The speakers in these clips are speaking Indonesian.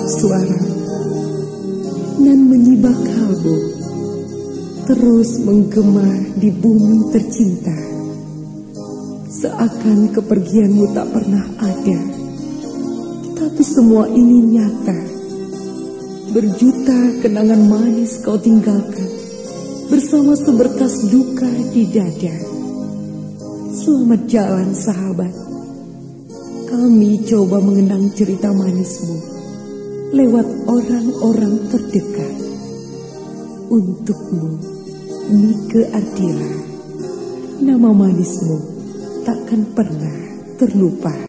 suara nan menyibak kalbu terus menggema di bumi tercinta, seakan kepergianmu tak pernah ada. Tapi semua ini nyata, berjuta kenangan manis kau tinggalkan bersama seberkas duka di dada. Selamat jalan sahabat, kami coba mengenang cerita manismu lewat orang-orang terdekat. Untukmu, Nike Ardila, nama manismu takkan pernah terlupa.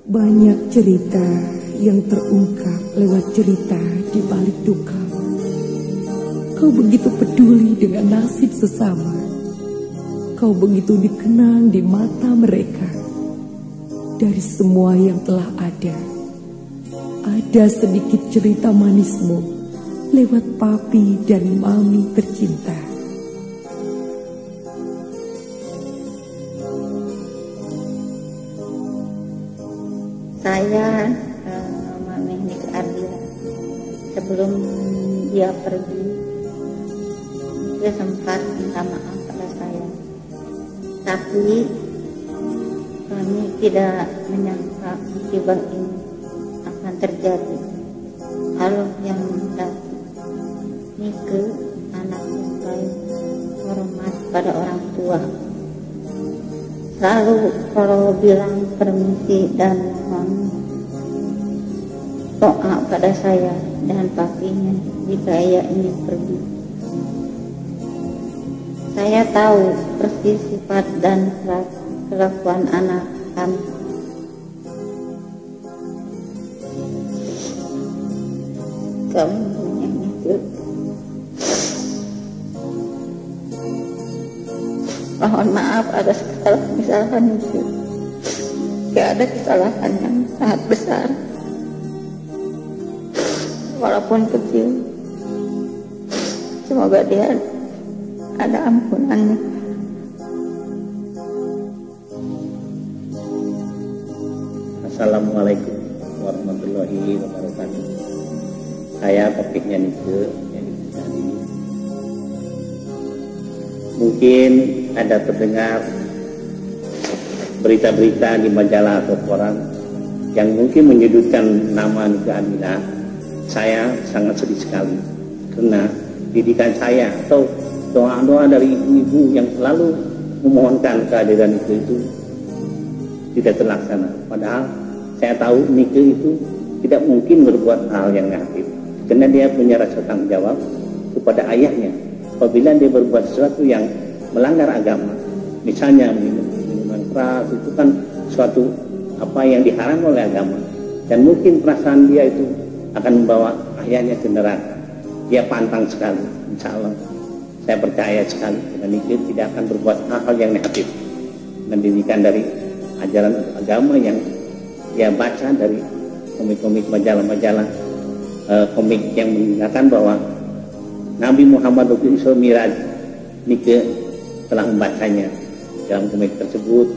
Banyak cerita yang terungkap lewat cerita di balik duka. Kau begitu peduli dengan nasib sesama. Kau begitu dikenang di mata mereka. Dari semua yang telah ada sedikit cerita manismu lewat papi dan mami tercinta. Saya Mami Nike Ardila, sebelum dia pergi, dia sempat minta maaf pada saya, tapi kami tidak menyangka musibah ini akan terjadi. Allah yang menghendaki. Nike anak yang baik, hormat pada orang tua. Selalu kalau bilang permisi dan mohon doa pada saya dan papinya jika ia ingin pergi. Saya tahu persis sifat dan kelakuan anak kami. Kami punya Nike. Mohon maaf atas kesalahan itu. Tidak ada kesalahan yang sangat besar, walaupun kecil. Semoga dia ada ampunannya. Assalamualaikum warahmatullahi wabarakatuh. Saya papinya Nike yang disayang. Mungkin ada terdengar berita-berita di majalah atau koran yang mungkin menyudutkan nama Nike Ardila. Saya sangat sedih sekali karena didikan saya atau doa-doa dari ibu-ibu yang selalu memohonkan kehadiran Nike itu tidak terlaksana. Padahal saya tahu Nike itu tidak mungkin berbuat hal yang negatif karena dia punya rasa tanggung jawab kepada ayahnya. Apabila dia berbuat sesuatu yang melanggar agama, misalnya minuman keras, itu kan suatu apa yang diharam oleh agama, dan mungkin perasaan dia itu akan membawa ayahnya ke neraka. Dia pantang sekali, insya Allah. Saya percaya sekali karena Nike tidak akan berbuat hal-hal yang negatif. Mendidikan dari ajaran agama yang dia baca dari komik-komik, majalah-majalah komik yang mengingatkan bahwa Nabi Muhammad waktu Isra Miraj, Nike telah membacanya dalam komik tersebut.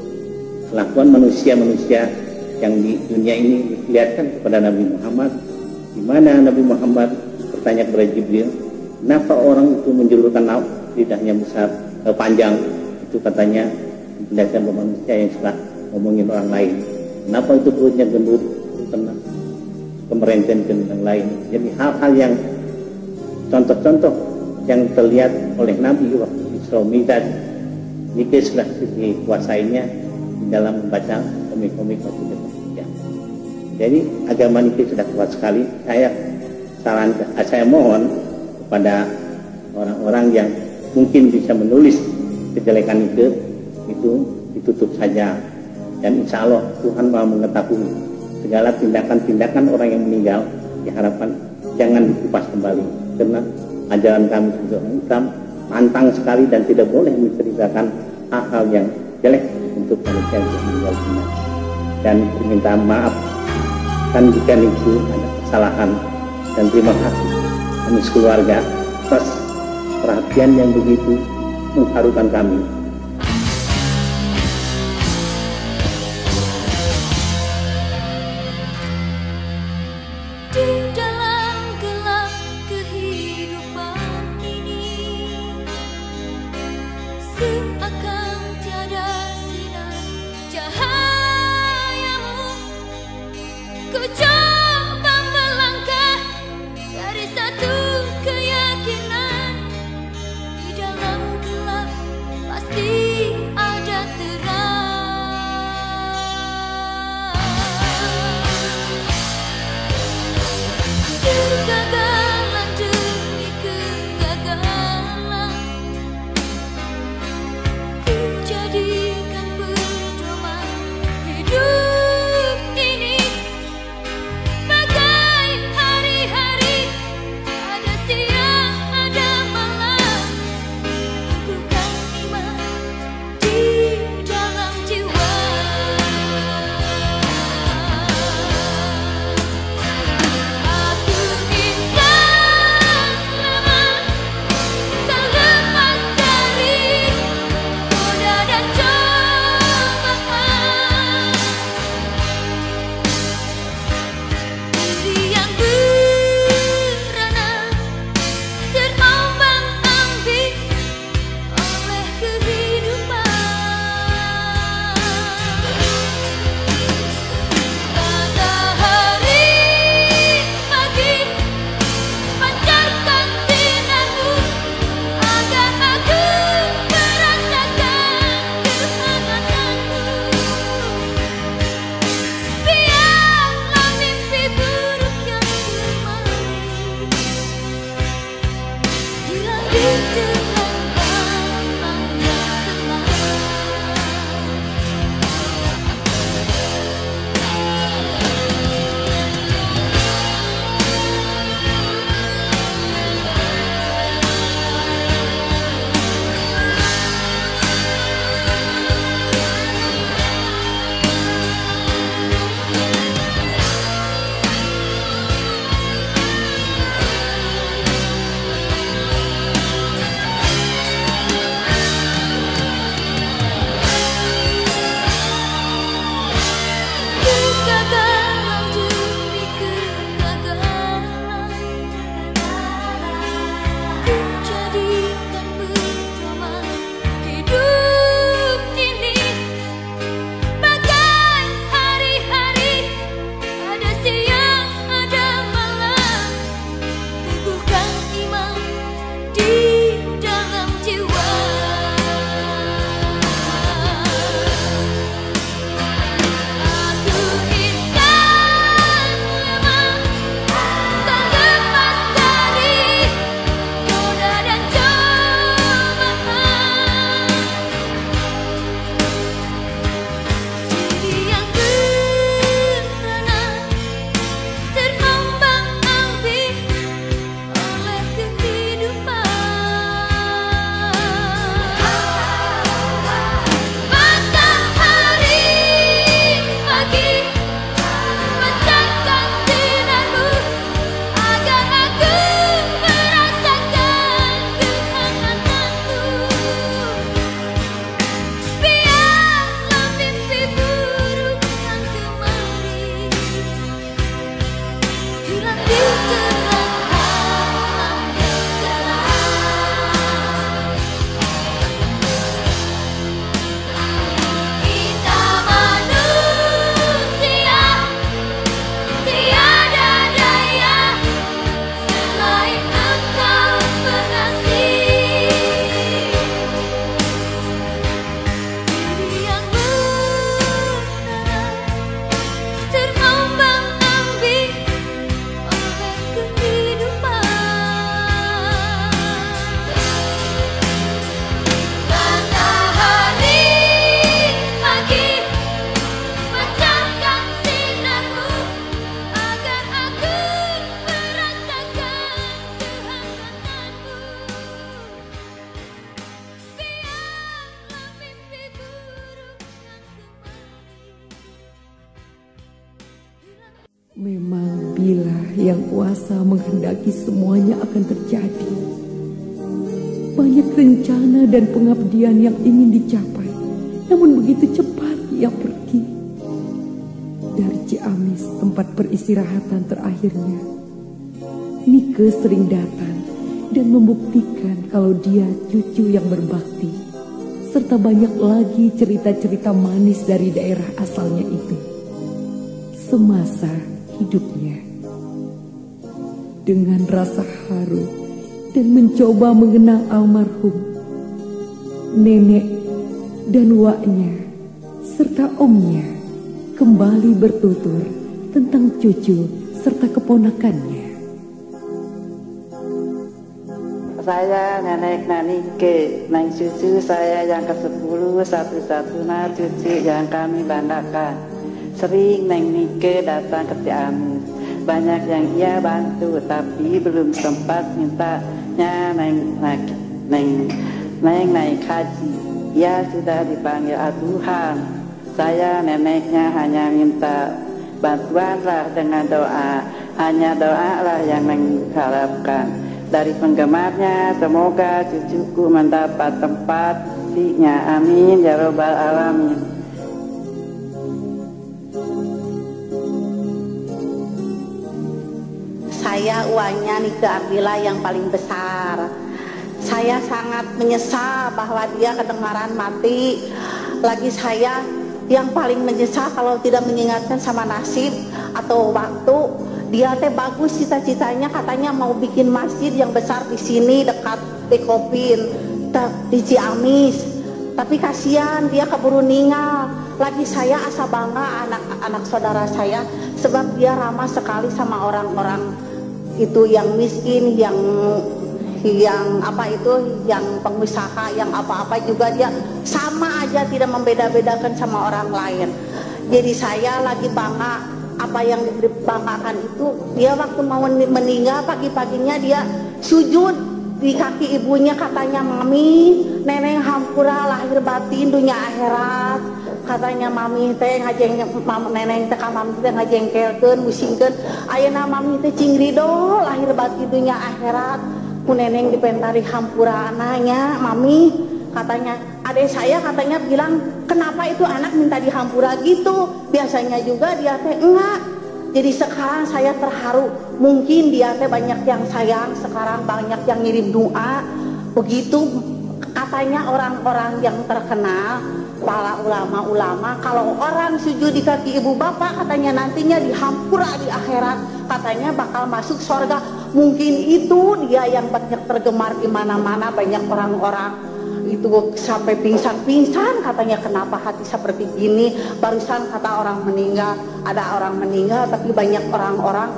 Kelakuan manusia-manusia yang di dunia ini diperlihatkan kepada Nabi Muhammad, di mana Nabi Muhammad bertanya kepada Jibril, kenapa orang itu menjulurkan lidahnya besar, panjang? Itu katanya diperlihatkan kepada manusia yang suka ngomongin orang lain. Kenapa itu perutnya gendut? Karena kemerenten yang lain. Jadi hal-hal yang contoh-contoh yang terlihat oleh Nabi waktu Isra Mi'raj, Nike sudah dikuasainya dalam membaca komik-komik waktu itu. Jadi agama Nike sudah kuat sekali. Saya mohon kepada orang-orang yang mungkin bisa menulis kejelekan Nike itu ditutup saja, dan insya Allah Tuhan Maha mengetahui segala tindakan-tindakan orang yang meninggal. Diharapkan jangan dikupas kembali, karena ajaran kami sebagai orang Islam pantang sekali dan tidak boleh menceritakan hal-hal yang jelek untuk manusia yang meninggal dunia. Dan permintaan maaf kan jika itu ada kesalahan, dan terima kasih kami sekeluarga atas perhatian yang begitu mengharukan kami. Pasti Memang bila yang kuasa menghendaki semuanya akan terjadi. Banyak rencana dan pengabdian yang ingin dicapai, namun begitu cepat ia pergi. Dari Ciamis, tempat peristirahatan terakhirnya, Nike sering datang dan membuktikan kalau dia cucu yang berbakti, serta banyak lagi cerita-cerita manis dari daerah asalnya itu. Semasa hidupnya, dengan rasa haru dan mencoba mengenang almarhum, nenek dan waknya serta omnya kembali bertutur tentang cucu serta keponakannya. Saya nenek Nike, neng cucu saya yang ke-10, satu-satunya cucu yang kami banggakan. Sering neng Nike datang ke Ciamis. Banyak yang ia bantu, tapi belum sempat mintanya neng naik haji. Ia sudah dipanggil Tuhan. Saya neneknya hanya minta bantuanlah dengan doa. Hanya doa lah yang mengharapkan dari penggemarnya. Semoga cucuku mendapat tempat sisinya. Amin ya robbal alamin. Saya uangnya Nike Ardila yang paling besar. Saya sangat menyesal bahwa dia kedengaran mati. Lagi saya yang paling menyesal kalau tidak mengingatkan sama nasib atau waktu. Dia teh bagus cita-citanya, katanya mau bikin masjid yang besar di sini dekat Bekopin di Ciamis. Tapi kasihan dia keburu ninggal. Lagi saya asa bangga anak-anak saudara saya, sebab dia ramah sekali sama orang-orang itu yang miskin, yang apa itu, yang pengusaha, yang apa-apa juga dia sama aja, tidak membeda-bedakan sama orang lain. Jadi saya lagi bangga apa yang dibanggakan itu. Dia waktu mau meninggal pagi-paginya dia sujud di kaki ibunya, katanya, "Mami, neneng hampura lahir batin dunia akhirat." Katanya mami teh ngajeng, neneng teh ka mami teh ngajengkelkeun, musingkeun, ayeuna mami teh cing ridho lahir batin dunia akhirat. Ku neneng dipentari hampura anaknya, mami. Katanya adek saya katanya bilang, kenapa itu anak minta dihampura gitu? Biasanya juga dia teh enggak. Jadi sekarang saya terharu, mungkin dia teh banyak yang sayang, sekarang banyak yang ngirim doa. Begitu katanya orang-orang yang terkenal, para ulama-ulama, kalau orang sujud di kaki ibu bapak, katanya nantinya dihampura di akhirat, katanya bakal masuk surga. Mungkin itu dia yang banyak tergemar di mana-mana, banyak orang-orang itu sampai pingsan-pingsan, katanya kenapa hati seperti gini. Barusan kata orang meninggal, ada orang meninggal tapi banyak orang-orang,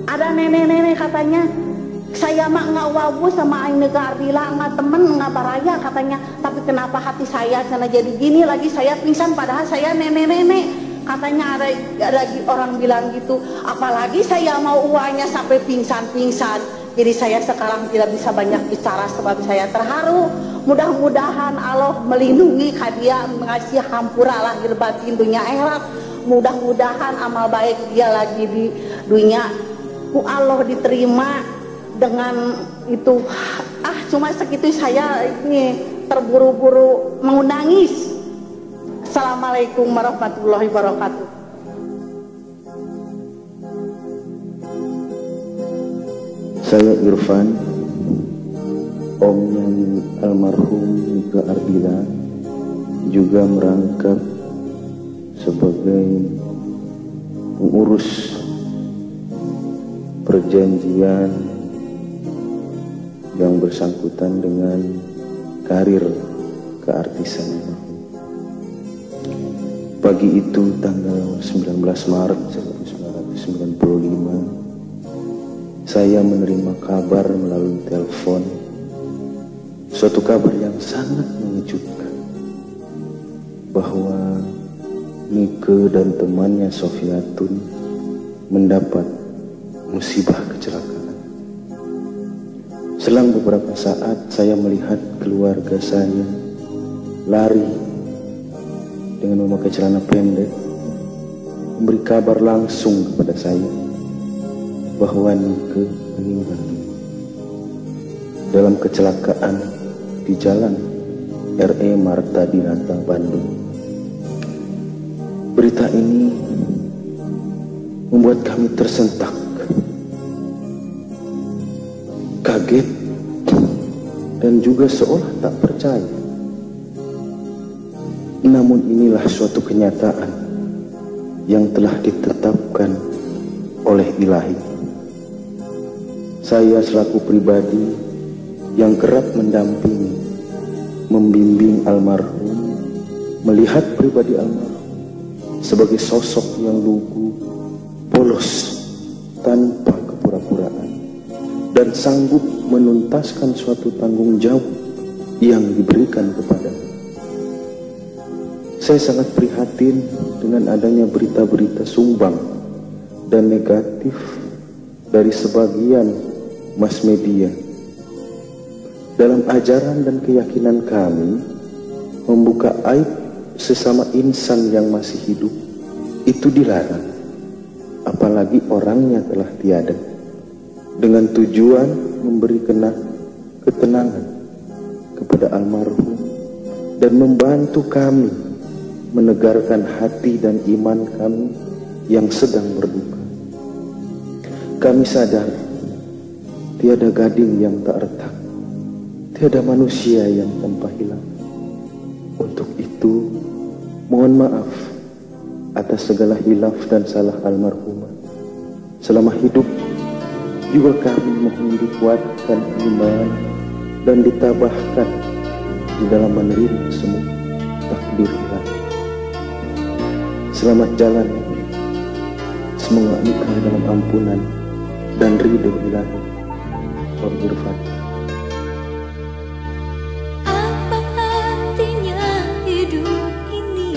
ada nenek-nenek katanya, saya mah nggak wabu sama Nike Ardila, nggak temen, nggak baraya katanya, tapi kenapa hati saya sana jadi gini, lagi saya pingsan padahal saya nenek-nenek. Katanya ada orang bilang gitu, apalagi saya mau uangnya sampai pingsan-pingsan. Jadi saya sekarang tidak bisa banyak bicara sebab saya terharu. Mudah-mudahan Allah melindungi dia, mengasih hampura lahir batin dunia akhirat. Mudah-mudahan amal baik dia lagi di dunia ku Allah diterima dengan itu. Cuma segitu, saya ini terburu-buru mau nangis. Assalamualaikum warahmatullahi wabarakatuh. Saya Irfan, omnya almarhum Nike Ardila, juga merangkap sebagai pengurus perjanjian yang bersangkutan dengan karir keartisan. Pagi itu tanggal 19 Maret 1995, saya menerima kabar melalui telepon, suatu kabar yang sangat mengejutkan, bahwa Nike dan temannya Sofiatun mendapat musibah kecelakaan. Selang beberapa saat saya melihat keluarga saya lari dengan memakai celana pendek, memberi kabar langsung kepada saya bahwa Nike meninggal dalam kecelakaan di jalan RE Marta Dinata, Bandung. Berita ini membuat kami tersentak, kaget, dan juga seolah tak percaya. Namun inilah suatu kenyataan yang telah ditetapkan oleh Ilahi. Saya selaku pribadi yang kerap mendampingi, membimbing almarhum, melihat pribadi almarhum sebagai sosok yang lugu, polos, tanpa kepura-puraan, dan sanggup menuntaskan suatu tanggung jawab yang diberikan kepadanya. Saya sangat prihatin dengan adanya berita-berita sumbang dan negatif dari sebagian mass media. Dalam ajaran dan keyakinan kami, membuka aib sesama insan yang masih hidup itu dilarang, apalagi orangnya telah tiada, dengan tujuan memberi ketenangan kepada almarhum dan membantu kami menegarkan hati dan iman kami yang sedang berduka. Kami sadar tiada gading yang tak retak, tiada manusia yang tanpa hilang. Untuk itu, mohon maaf atas segala hilaf dan salah almarhumah. Selama hidup, juga kami mohon dikuatkan iman dan ditabahkan di dalam menerima semua takdir ilahi. Selamat jalan, semoga nikah dalam ampunan dan ridho ilahi. Wabillahi. Apa artinya hidup ini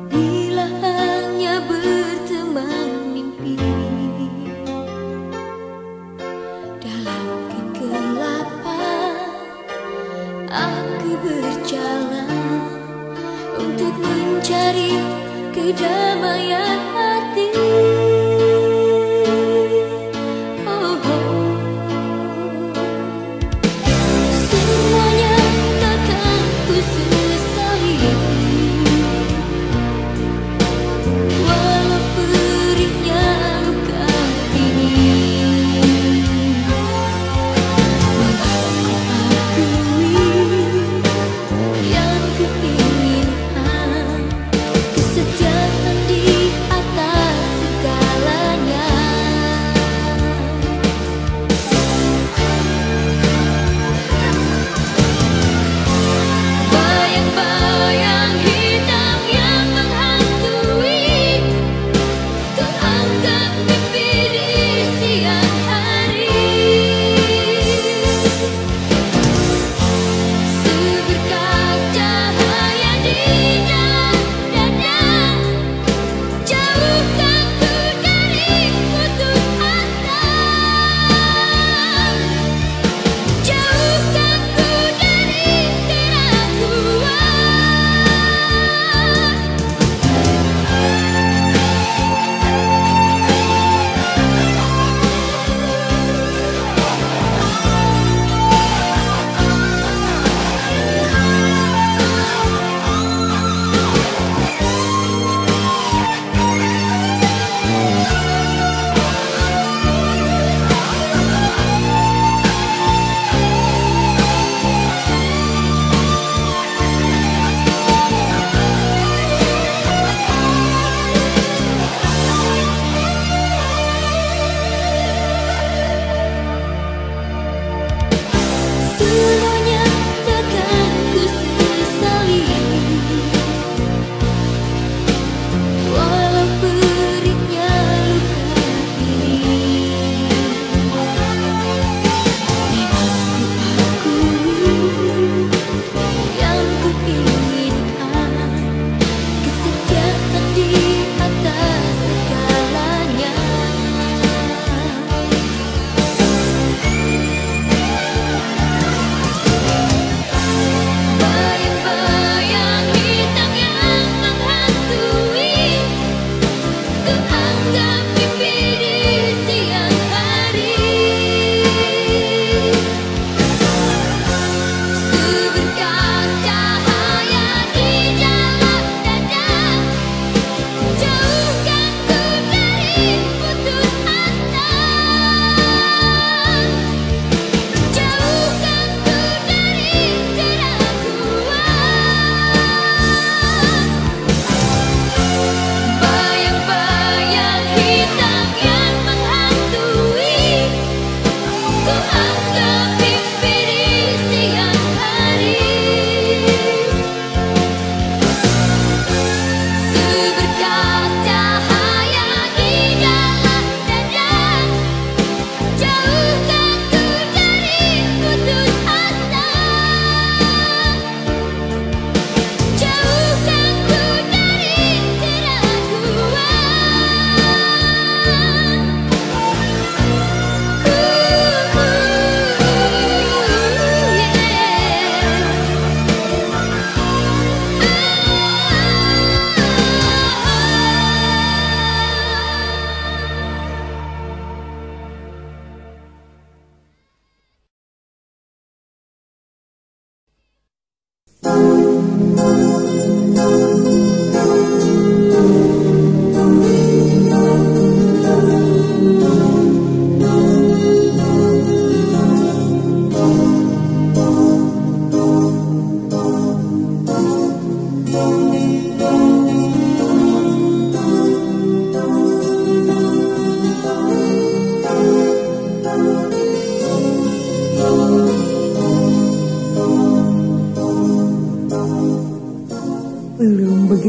bila hanya berteman mimpi dalam kegelapan? Aku berjalan untuk mencari kedamaian hati. Oh, oh. Semuanya takkan ku sesali, walau perihnya luka ini. Walau ku akui yang ku inginkan, kesetiaan di atas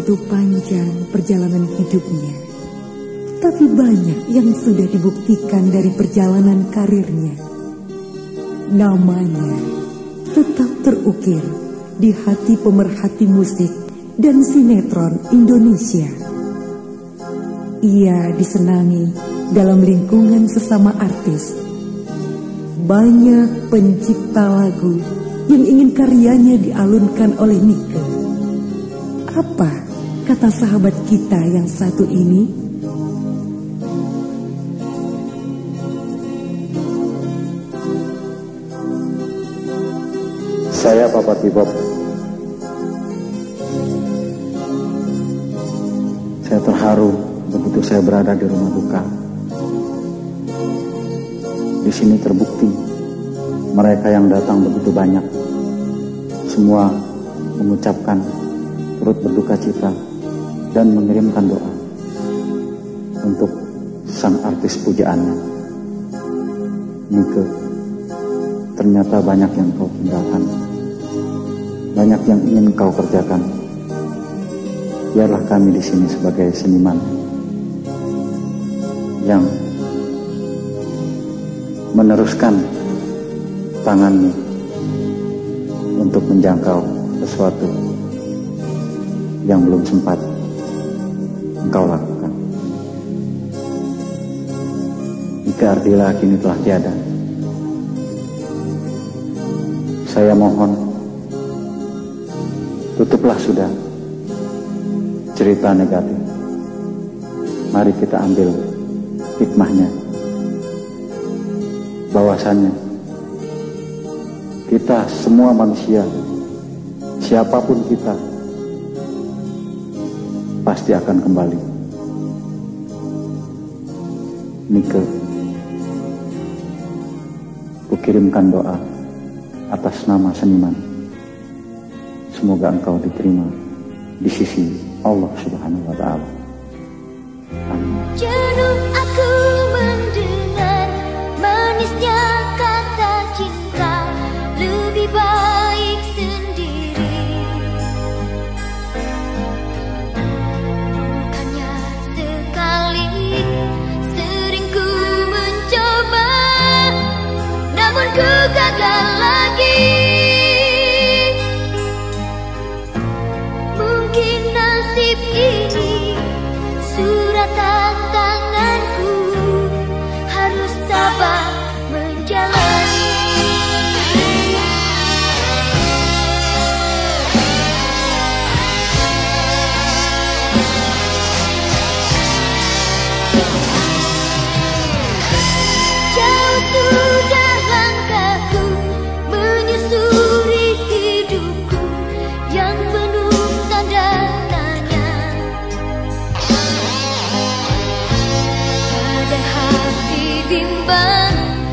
begitu panjang perjalanan hidupnya, tapi banyak yang sudah dibuktikan dari perjalanan karirnya. Namanya tetap terukir di hati pemerhati musik dan sinetron Indonesia. Ia disenangi dalam lingkungan sesama artis. Banyak pencipta lagu yang ingin karyanya dialunkan oleh Nike. Apa kata sahabat kita yang satu ini? Saya Papa T-Bob. Saya terharu begitu saya berada di rumah duka. Di sini terbukti mereka yang datang begitu banyak. Semua mengucapkan turut berduka cita dan mengirimkan doa untuk sang artis pujaannya. Nike, ternyata banyak yang kau tinggalkan, banyak yang ingin kau kerjakan. Biarlah kami di sini sebagai seniman yang meneruskan tanganmu untuk menjangkau sesuatu yang belum sempat engkau lakukan. Nike Ardila kini telah tiada. Saya mohon, tutuplah sudah cerita negatif. Mari kita ambil hikmahnya, bahwasannya kita semua manusia, siapapun kita, pasti akan kembali. Nike, kukirimkan doa atas nama seniman. Semoga engkau diterima di sisi Allah Subhanahu wa Ta'ala. Amin. Jenuh aku mendengar manisnya kata cinta, lebih baik sendiri. Bukannya sekali, sering ku mencoba, namun ku gagal lagi. Mungkin nasib ini suratan tanganku, harus sabar menjalani. Jauh sudah langkahku menyusuri hidupku yang penuh tanda tanya. Kadang hati bimbang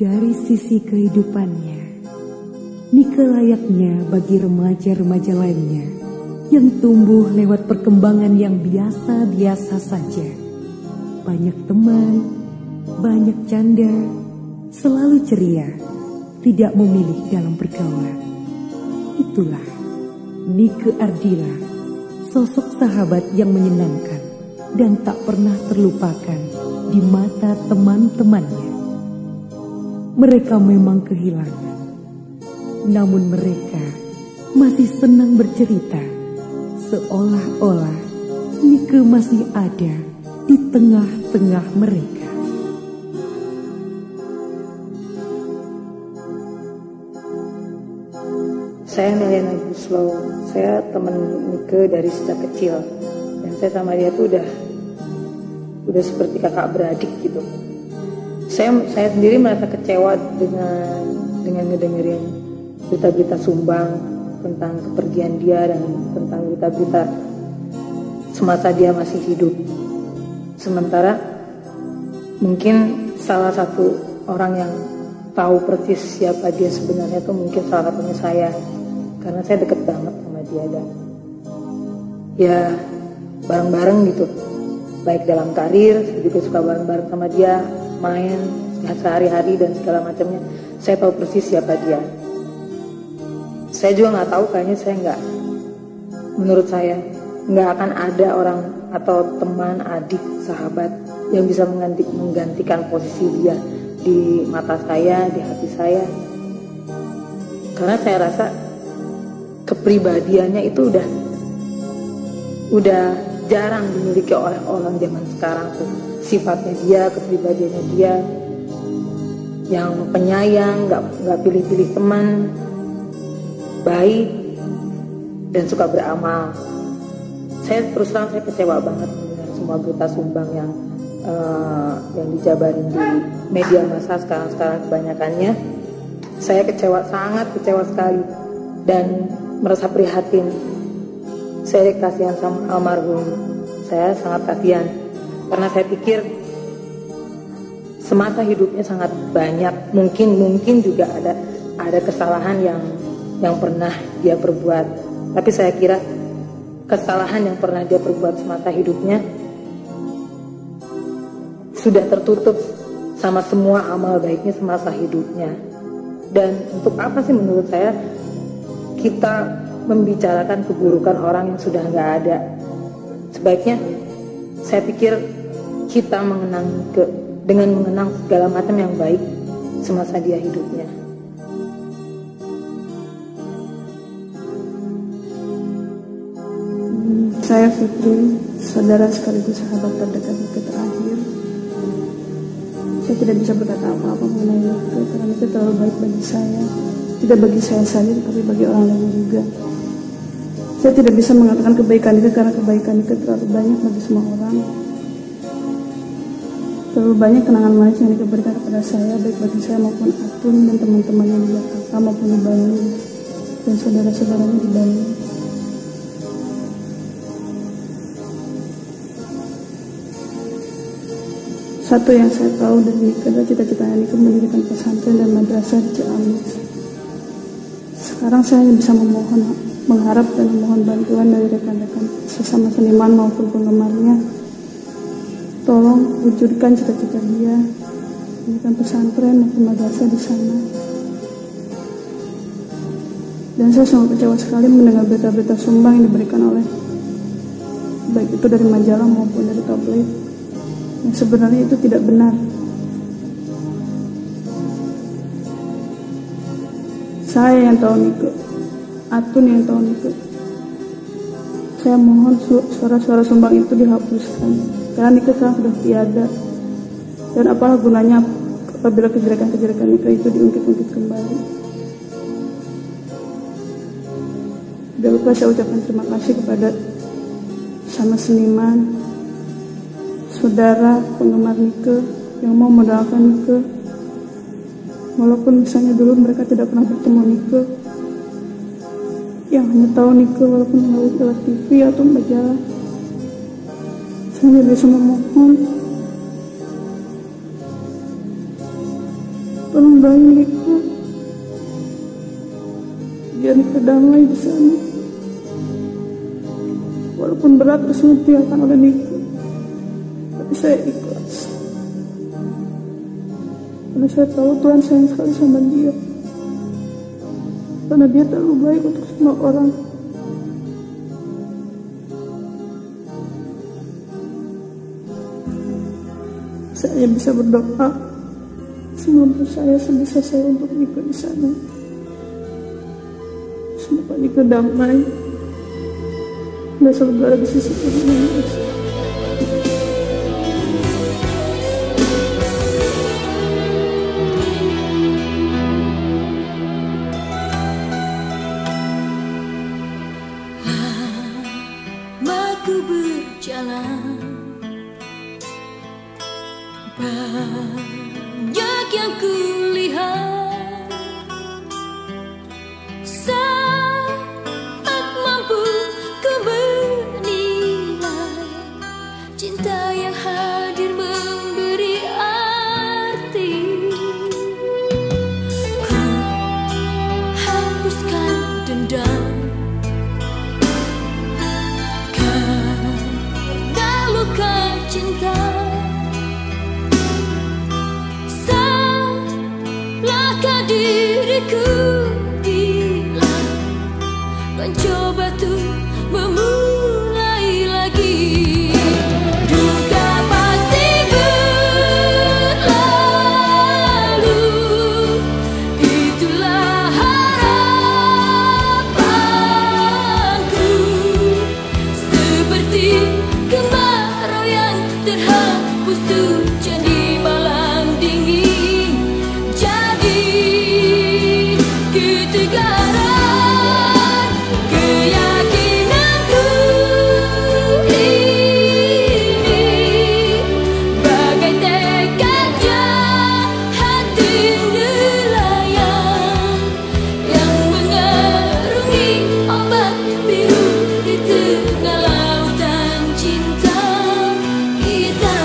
Dari sisi kehidupannya, Nike layaknya bagi remaja-remaja lainnya yang tumbuh lewat perkembangan yang biasa-biasa saja. Banyak teman, banyak canda, selalu ceria, tidak memilih dalam pergaulan. Itulah Nike Ardila, sosok sahabat yang menyenangkan dan tak pernah terlupakan di mata teman-temannya. Mereka memang kehilangan, namun mereka masih senang bercerita, seolah-olah Nike masih ada di tengah-tengah mereka. Saya Melena Guslow, saya teman Nike dari sejak kecil, dan saya sama dia tuh udah seperti kakak beradik gitu. Saya sendiri merasa kecewa dengan ngedengerin berita-berita sumbang tentang kepergian dia dan tentang berita-berita semasa dia masih hidup. Sementara mungkin salah satu orang yang tahu persis siapa dia sebenarnya tuh mungkin salah satunya saya, karena saya deket banget sama dia dan ya bareng-bareng gitu, baik dalam karir. Saya juga suka bareng-bareng sama dia, main sehari-hari dan segala macamnya. Saya tahu persis siapa dia. Saya juga nggak tahu, kayaknya menurut saya nggak akan ada orang atau teman, adik, sahabat yang bisa menggantikan posisi dia di mata saya, di hati saya. Karena saya rasa kepribadiannya itu udah jarang dimiliki oleh orang zaman sekarang tuh. Sifatnya dia, kepribadiannya dia yang penyayang, nggak pilih-pilih teman, baik dan suka beramal. Saya terus terang saya kecewa banget dengan semua berita sumbang yang dijabarin di media massa sekarang kebanyakannya. Saya kecewa, sangat kecewa sekali dan merasa prihatin. Saya kasihan sama almarhum. Saya sangat kasihan karena saya pikir semasa hidupnya sangat banyak, mungkin juga ada kesalahan yang pernah dia perbuat. Tapi saya kira kesalahan yang pernah dia perbuat semasa hidupnya sudah tertutup sama semua amal baiknya semasa hidupnya. Dan untuk apa sih menurut saya kita membicarakan keburukan orang yang sudah nggak ada? Sebaiknya saya pikir kita dengan mengenang segala macam yang baik semasa dia hidupnya. Saya Fitri, saudara sekaligus sahabat terdekat Nike terakhir. Saya tidak bisa berkata apa-apa mengenai Nike karena Nike terlalu baik bagi saya. Tidak bagi saya saja, tapi bagi orang lain juga. Saya tidak bisa mengatakan kebaikan Nike karena kebaikan Nike terlalu banyak bagi semua orang. Terlalu banyak kenangan manis yang Nike berikan kepada saya, baik bagi saya maupun Atun dan teman-teman yang di Jakarta maupun di Bandung dan saudara-saudaranya di Bandung. Satu yang saya tahu dari Nike adalah cita-citanya Nike mendirikan pesantren dan madrasah di Ciamis. Sekarang saya hanya bisa mengharap dan memohon bantuan dari rekan-rekan sesama seniman maupun penggemarnya. Tolong wujudkan cita-cita dia, mendirikan pesantren maupun madrasah di sana. Dan saya sangat kecewa sekali mendengar berita-berita sumbang yang diberikan oleh baik itu dari majalah maupun dari tabloid, yang sebenarnya itu tidak benar. Saya yang tahu Nike, Atun yang tahu Nike. Saya mohon suara-suara sumbang itu dihapuskan, karena Nike sekarang sudah tiada. Dan apalah gunanya apabila kejelekan-kejelekan Nike itu diungkit-ungkit kembali. Tidak lupa saya ucapkan terima kasih kepada sama seniman, saudara penggemar Nike yang mau mendoakan Nike, walaupun misalnya dulu mereka tidak pernah bertemu Nike, yang hanya tahu Nike walaupun melalui lewat TV atau majalah. Saya hanya bisa memohon tolong doain Nika biar Nika damai di sana. Walaupun berat harus ditinggalkan oleh Nika, tapi saya ikhlas. Karena saya tahu Tuhan sayang sekali sama dia. Karena dia terlalu baik untuk semua orang. Saya bisa berdoa semoga saya sebisa saya untuk Nika di sana. Semoga Nika damai dan selalu berada di sisi Tuhan. Lamaku berjalan, banyak yang kulihat. Saat mampu ku menilai cinta yang hadir memberi arti. Ku hapuskan dendam karena luka cinta. Diriku bila mencoba tuh memulai lagi. Duka pasti berlalu, itulah harapanku. Seperti kemarau yang terhapus hujan di malam dingin. Ketegaran keyakinanku ini bagai tekadnya hati nelayan yang mengarungi ombak biru di tengah lautan cinta kita.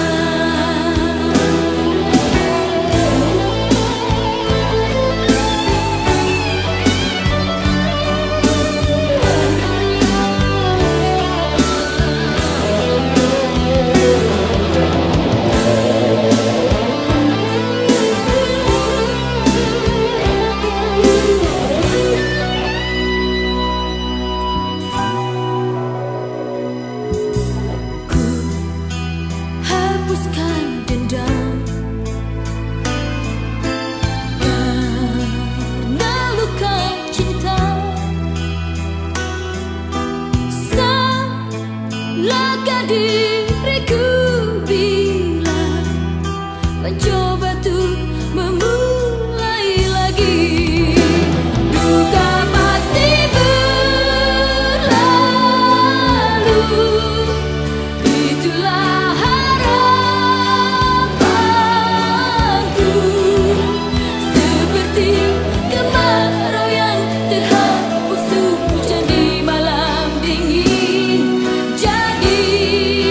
Hapuskan dendam karena luka cinta. Salahkah diriku bila mencoba tuh memulai lagi. Duka pasti berlalu, itulah harapanku. Seperti kemarau yang terhapus hujan di malam dingin. Jadi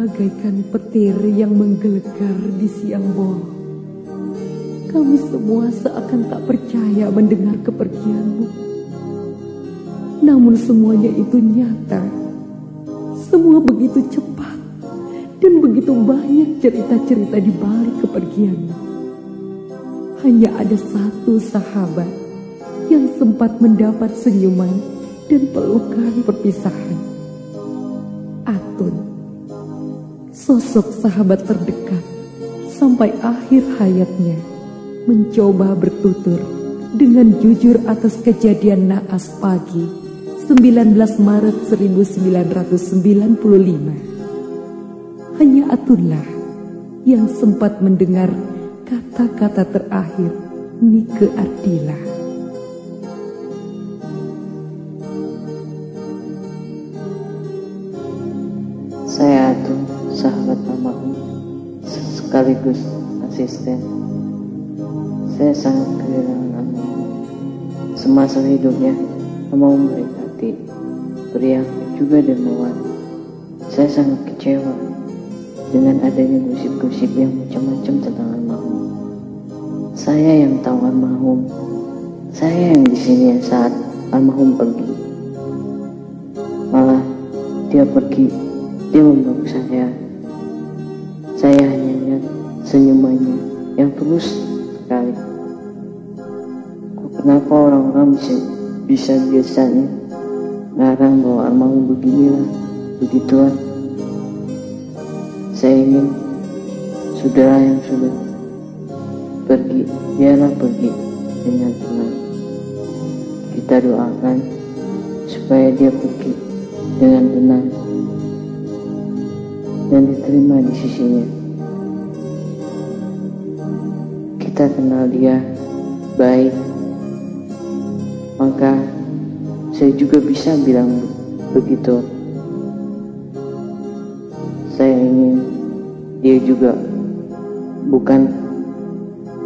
bagaikan petir yang menggelegar di siang bolong. Kami semua seakan tak percaya mendengar kepergianmu. Namun semuanya itu nyata. Semua begitu cepat dan begitu banyak cerita-cerita di balik kepergianmu. Hanya ada satu sahabat yang sempat mendapat senyuman dan pelukan perpisahan. Atun, sosok sahabat terdekat sampai akhir hayatnya, mencoba bertutur dengan jujur atas kejadian naas pagi 19 Maret 1995. Hanya Atunlah yang sempat mendengar kata-kata terakhir Nike Ardila. Saya Atun, sahabat almarhum, sekaligus asisten. Saya sangat kehilangan almarhum. Semasa hidupnya, almarhum baik hati, pria juga dermawan. Saya sangat kecewa dengan adanya gosip-gosip yang macam-macam tentang almarhum. Saya yang tahu almarhum, saya yang di sini saat almarhum pergi. Malah dia pergi, dia memeluk saya. Saya hanya lihat senyumannya yang tulus sekali. Kenapa orang-orang bisa biasanya ngarang bahwa almarhum beginilah, begitulah. Saya ingin saudara yang sudah pergi, biarlah pergi dengan tenang. Kita doakan supaya dia pergi dengan tenang dan diterima di sisinya. Kita kenal dia baik, maka saya juga bisa bilang begitu. Saya ingin dia juga bukan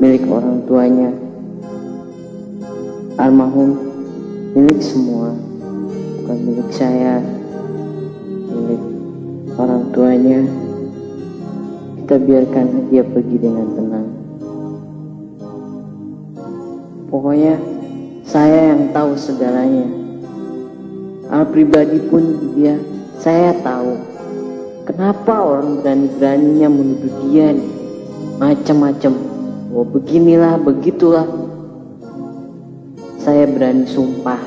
milik orang tuanya. Almarhum milik semua, bukan milik saya, milik orang tuanya. Kita biarkan dia pergi dengan tenang. Pokoknya saya yang tahu segalanya. Pribadi pun dia, saya tahu kenapa orang berani-beraninya menuduh dia macam-macam. Oh beginilah, begitulah. Saya berani sumpah.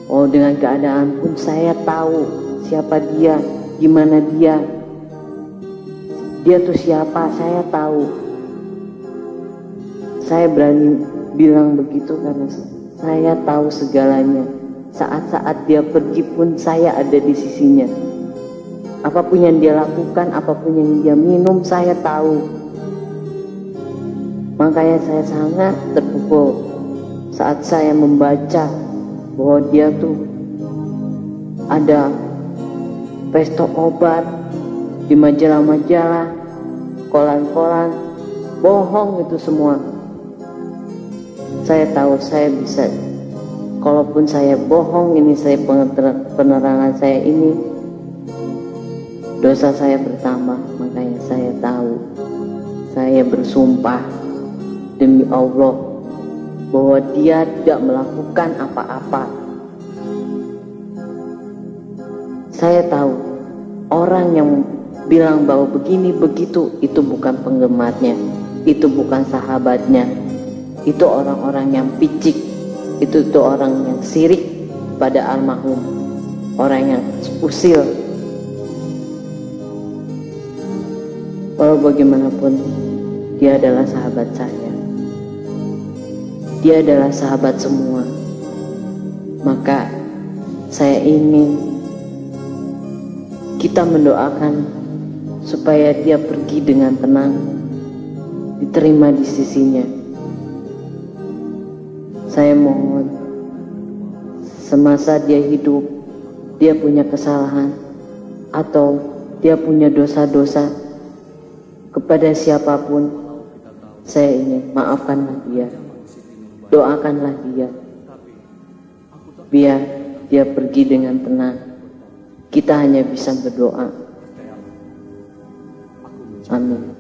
Oh dengan keadaan pun saya tahu siapa dia, gimana dia. Dia tuh siapa, saya tahu. Saya berani bilang begitu karena saya tahu segalanya. Saat-saat dia pergi pun saya ada di sisinya. Apapun yang dia lakukan, apapun yang dia minum, saya tahu. Makanya saya sangat terpukul saat saya membaca bahwa dia tuh ada pesta obat di majalah-majalah, koran-koran, bohong itu semua. Saya tahu saya bisa, kalaupun saya bohong ini, saya penerangan saya ini, dosa saya bertambah. Makanya saya tahu, saya bersumpah demi Allah bahwa dia tidak melakukan apa-apa. Saya tahu orang yang bilang bahwa begini begitu, itu bukan penggemarnya, itu bukan sahabatnya, itu orang-orang yang picik, itu tuh orang yang sirik pada almarhum, orang yang usil. Walau bagaimanapun dia adalah sahabat saya, dia adalah sahabat semua. Maka saya ingin kita mendoakan supaya dia pergi dengan tenang, diterima di sisinya. Saya mohon, semasa dia hidup, dia punya kesalahan atau dia punya dosa-dosa kepada siapapun, saya ingin maafkanlah dia, doakanlah dia, biar dia pergi dengan tenang. Kita hanya bisa berdoa. Amin.